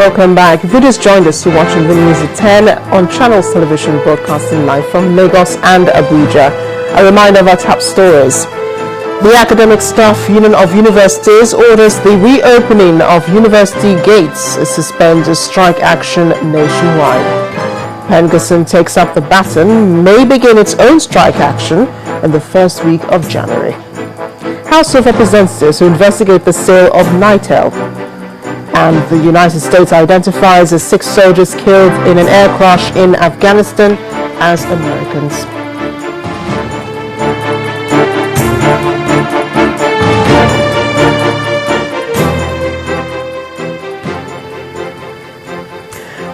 welcome back. If you just joined us, you're watching the news at 10 on Channels Television, broadcasting live from Lagos and Abuja. A reminder of our top stories. The Academic Staff Union of Universities orders the reopening of university gates, suspends strike action nationwide. Pengasson takes up the baton, may begin its own strike action in the first week of January. House of Representatives who investigate the sale of Nitel. And the United States identifies the 6 soldiers killed in an air crash in Afghanistan as Americans.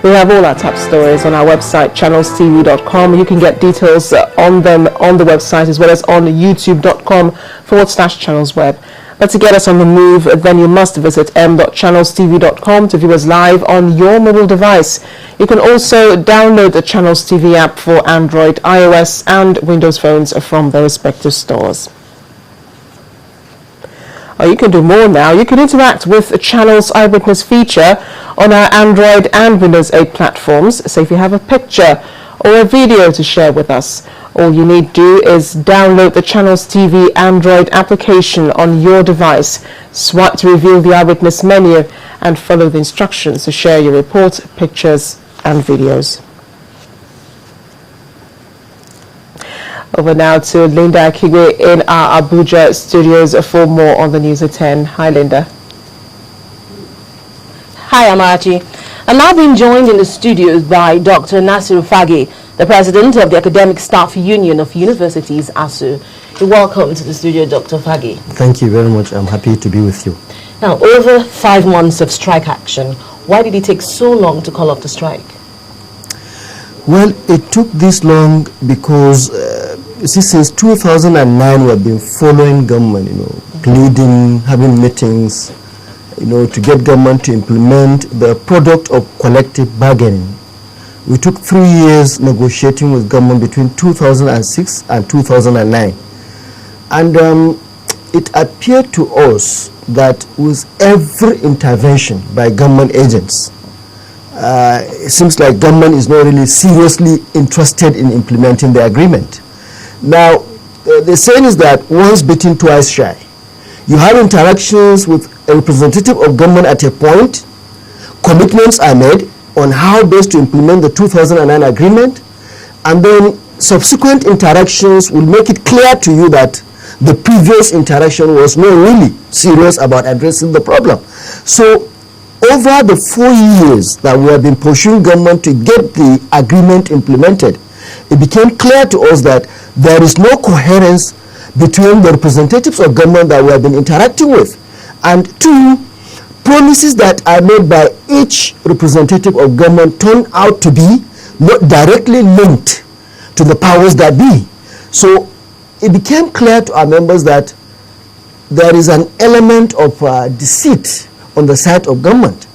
We have all our top stories on our website, channelstv.com. You can get details on them on the website as well as on youtube.com/channelsweb. But to get us on the move, then you must visit m.channelstv.com to view us live on your mobile device. You can also download the Channels TV app for Android, iOS and Windows phones from their respective stores. Oh, you can do more now. You can interact with Channels Eyewitness feature on our Android and Windows 8 platforms. So if you have a picture or a video to share with us, all you need to do is download the Channels TV Android application on your device, swipe to reveal the Eyewitness menu, and follow the instructions to share your report, pictures, and videos. Over now to Linda Akigwe in our Abuja studios for more on the news at 10. Hi, Linda. Hi, Amachi. I'm now being joined in the studios by Dr. Nasiru Fage, the president of the Academic Staff Union of Universities, ASU. Welcome to the studio, Dr. Fage. Thank you very much. I'm happy to be with you. Now, over 5 months of strike action, why did it take so long to call off the strike? Well, it took this long because since 2009 we have been following government, pleading, having meetings, to get government to implement the product of collective bargaining. We took 3 years negotiating with government between 2006 and 2009. And it appeared to us that with every intervention by government agents, it seems like government is not really seriously interested in implementing the agreement. Now, the saying is that once bitten, twice shy. You have interactions with a representative of government at a point, commitments are made on how best to implement the 2009 agreement, and then subsequent interactions will make it clear to you that the previous interaction was not really serious about addressing the problem. So over the 4 years that we have been pursuing government to get the agreement implemented, it became clear to us that there is no coherence between the representatives of government that we have been interacting with, and 2, promises that are made by each representative of government turn out to be not directly linked to the powers that be. So it became clear to our members that there is an element of deceit on the side of government.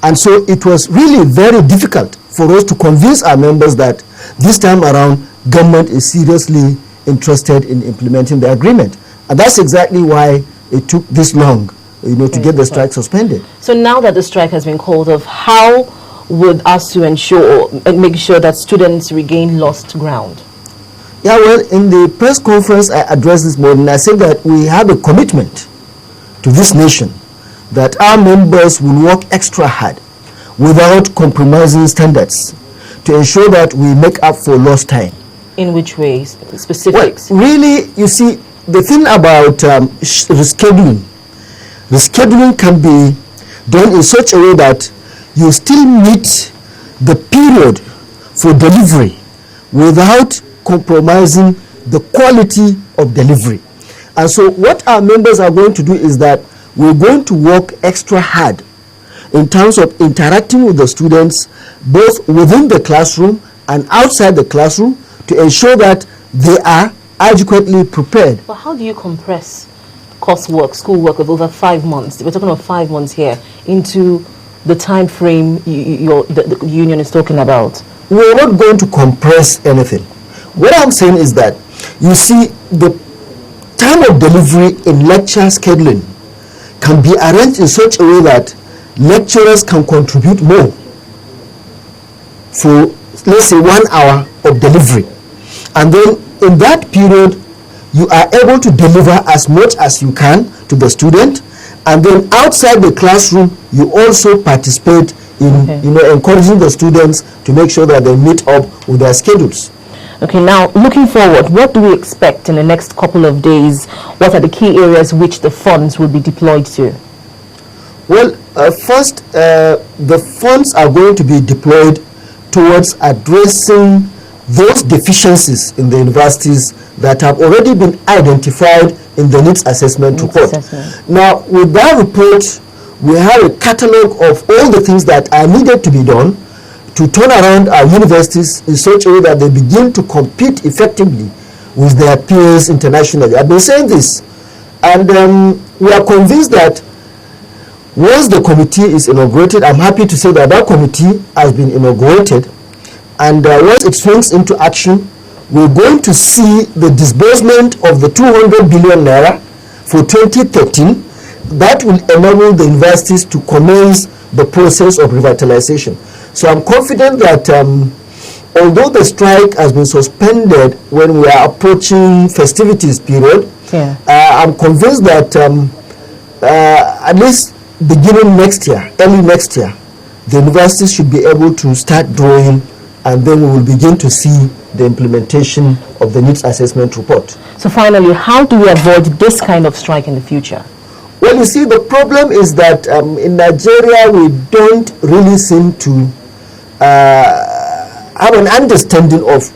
And so it was really very difficult for us to convince our members that this time around government is seriously interested in implementing the agreement. And that's exactly why it took this long, to get the strike suspended. So now that the strike has been called off, how would ASU make sure that students regain lost ground? Yeah, well, in the press conference I addressed this morning, I said that we have a commitment to this nation that our members will work extra hard without compromising standards to ensure that we make up for lost time. In which ways? Specifics? Well, really, you see, the thing about rescheduling can be done in such a way that you still meet the period for delivery without compromising the quality of delivery. And so what our members are going to do is that we're going to work extra hard in terms of interacting with the students both within the classroom and outside the classroom to ensure that they are adequately prepared. But how do you compress coursework, schoolwork of over 5 months, we're talking of 5 months here, into the time frame the union is talking about? We're not going to compress anything. What I'm saying is that, you see, the time of delivery in lecture scheduling can be arranged in such a way that lecturers can contribute more for, let's say, 1 hour of delivery. And then in that period, you are able to deliver as much as you can to the student. And then outside the classroom, you also participate in encouraging the students to make sure that they meet up with their schedules. Okay, now looking forward, what do we expect in the next couple of days? What are the key areas which the funds will be deployed to? Well, first, the funds are going to be deployed towards addressing those deficiencies in the universities that have already been identified in the needs assessment report. Now, with that report, we have a catalogue of all the things that are needed to be done to turn around our universities in such a way that they begin to compete effectively with their peers internationally. I've been saying this, and we are convinced that once the committee is inaugurated, I'm happy to say that that committee has been inaugurated, and once it swings into action, we're going to see the disbursement of the 200 billion naira for 2013 that will enable the universities to commence the process of revitalization. So I'm confident that although the strike has been suspended when we are approaching festivities period, I'm convinced that at least beginning next year, early next year, the universities should be able to start drawing, and then we will begin to see the implementation of the needs assessment report. So finally, how do we avoid this kind of strike in the future? Well, you see, the problem is that in Nigeria, we don't really seem to have an understanding of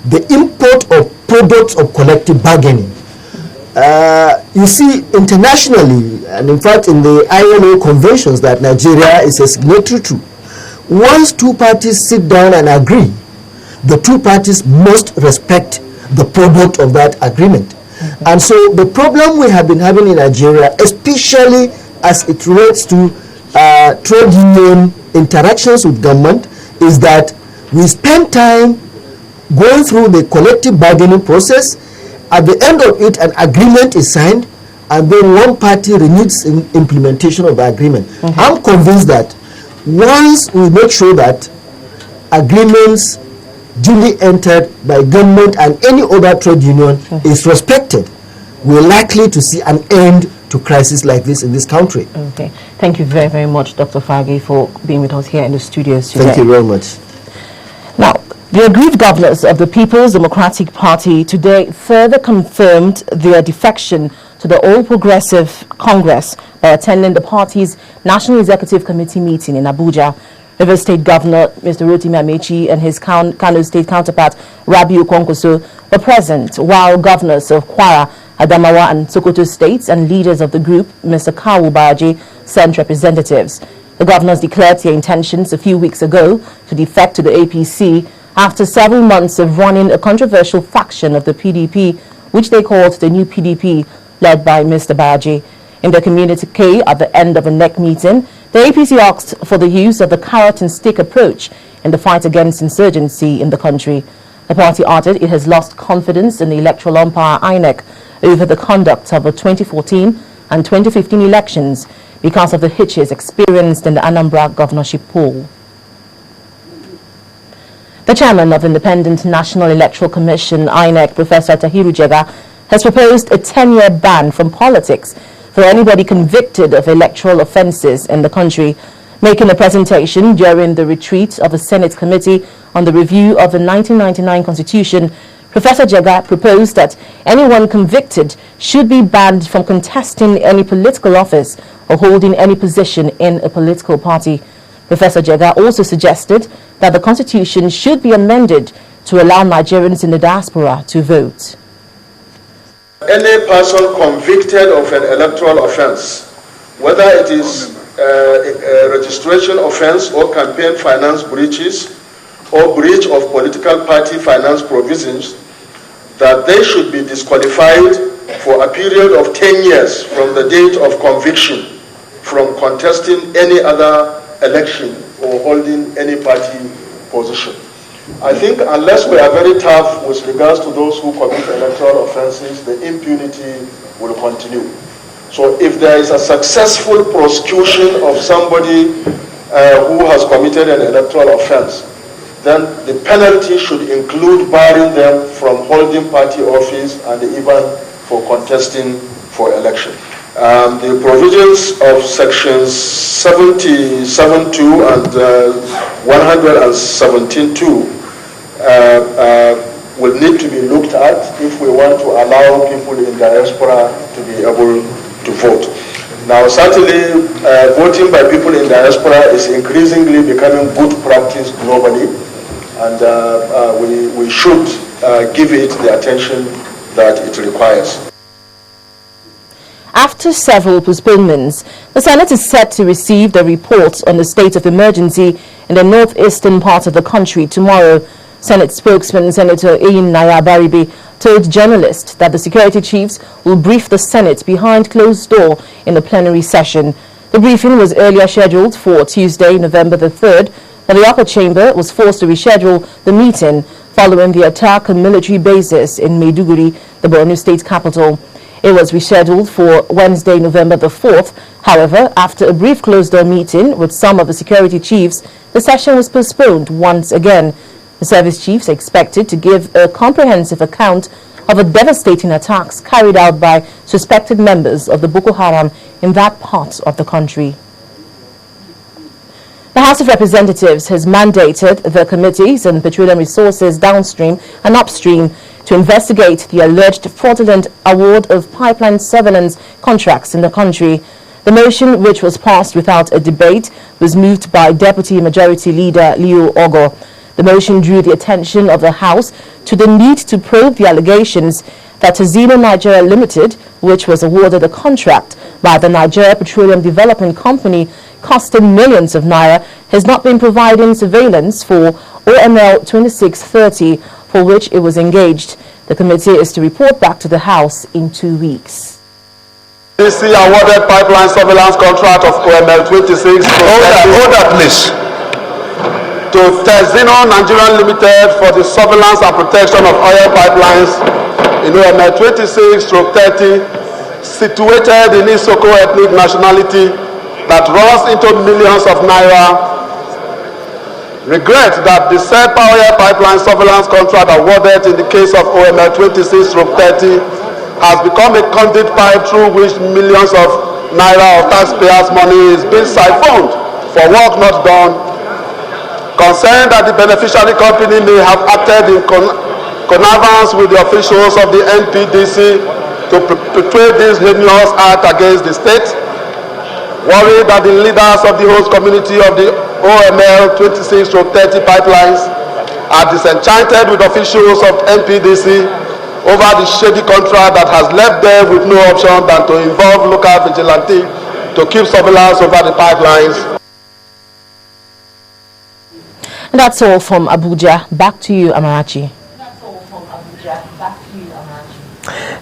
the import of products of collective bargaining. You see, internationally, and in fact in the ILO conventions that Nigeria is a signatory to, once two parties sit down and agree, the two parties must respect the product of that agreement. And so the problem we have been having in Nigeria, especially as it relates to trade union interactions with government, is that we spend time going through the collective bargaining process. At the end of it, an agreement is signed, and then one party renews implementation of the agreement. I'm convinced that once we make sure that agreements duly entered by government and any other trade union is respected, we're likely to see an end to crisis like this in this country. Okay. Thank you very, very much, Dr. Fagge, for being with us here in the studios today. Thank you very much. Now, the aggrieved governors of the People's Democratic Party today further confirmed their defection to the All Progressive Congress by attending the party's National Executive Committee meeting in Abuja. River State Governor Mr. Rotimi Amechi and his Kano State counterpart Rabiu Kwankwaso were present, while governors of Kwara, Adamawa and Sokoto states and leaders of the group, Mr. Kawu Baraje, sent representatives. The governors declared their intentions a few weeks ago to defect to the APC after several months of running a controversial faction of the PDP, which they called the New PDP, led by Mr. Baraje. In the communique at the end of a NEC meeting, the APC asked for the use of the carrot and stick approach in the fight against insurgency in the country. The party added it has lost confidence in the electoral umpire INEC over the conduct of the 2014 and 2015 elections because of the hitches experienced in the Anambra governorship poll. The chairman of the Independent National Electoral Commission, INEC, Professor Tahiru Jega, has proposed a 10-year ban from politics for anybody convicted of electoral offences in the country. Making a presentation during the retreat of the Senate Committee on the Review of the 1999 Constitution, Professor Jega proposed that anyone convicted should be banned from contesting any political office or holding any position in a political party. Professor Jega also suggested that the Constitution should be amended to allow Nigerians in the diaspora to vote. Any person convicted of an electoral offense, whether it is a registration offense or campaign finance breaches or breach of political party finance provisions, that they should be disqualified for a period of 10 years from the date of conviction from contesting any other election or holding any party position. I think unless we are very tough with regards to those who commit electoral offenses, the impunity will continue. So if there is a successful prosecution of somebody who has committed an electoral offense, then the penalty should include barring them from holding party office and even for contesting for election. The provisions of sections 77.2 and 117.2 will need to be looked at if we want to allow people in diaspora to be able to vote. Now, certainly, voting by people in diaspora is increasingly becoming good practice globally, and we should give it the attention that it requires. After several postponements, the Senate is set to receive the report on the state of emergency in the northeastern part of the country tomorrow. Senate spokesman Senator Eyin Naya-Baribe told journalists that the security chiefs will brief the Senate behind closed door in the plenary session. The briefing was earlier scheduled for Tuesday, November the 3rd, but the upper chamber was forced to reschedule the meeting following the attack on military bases in Maiduguri, the Borno state capital. It was rescheduled for Wednesday, November the 4th. However, after a brief closed-door meeting with some of the security chiefs, the session was postponed once again. The service chiefs are expected to give a comprehensive account of the devastating attacks carried out by suspected members of the Boko Haram in that part of the country. The House of Representatives has mandated the committees on petroleum resources downstream and upstream to investigate the alleged fraudulent award of pipeline surveillance contracts in the country. The motion, which was passed without a debate, was moved by Deputy Majority Leader Leo Ogo. The motion drew the attention of the House to the need to probe the allegations that Tazino Nigeria Limited, which was awarded a contract by the Nigeria Petroleum Development Company costing millions of naira, has not been providing surveillance for OML 2630, for which it was engaged. The committee is to report back to the House in 2 weeks. DC awarded pipeline surveillance contract of OML 26. Order, please. To Tazino Nigeria Limited for the surveillance and protection of oil pipelines in OML 26/30, situated in Isoko ethnic nationality that runs into millions of naira. Regret that the said oil pipeline surveillance contract awarded in the case of OML 26/30 has become a conduit pipe through which millions of naira of taxpayers' money is being siphoned for work not done. Concerned that the beneficiary company may have acted in connivance with the officials of the NPDC to perpetrate this heinous act against the state. Worried that the leaders of the host community of the OML 26/30 pipelines are disenchanted with officials of NPDC over the shady contract that has left them with no option than to involve local vigilante to keep surveillance over the pipelines. And that's all from Abuja. Back to you, Amarachi.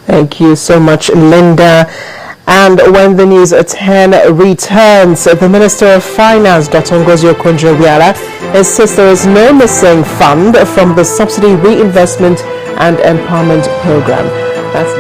Thank you so much, Linda. And when the news at 10 returns, the Minister of Finance, Dr. Ngozi Okonjo-Iweala, insists there is no missing fund from the Subsidy Reinvestment and Empowerment Program. That's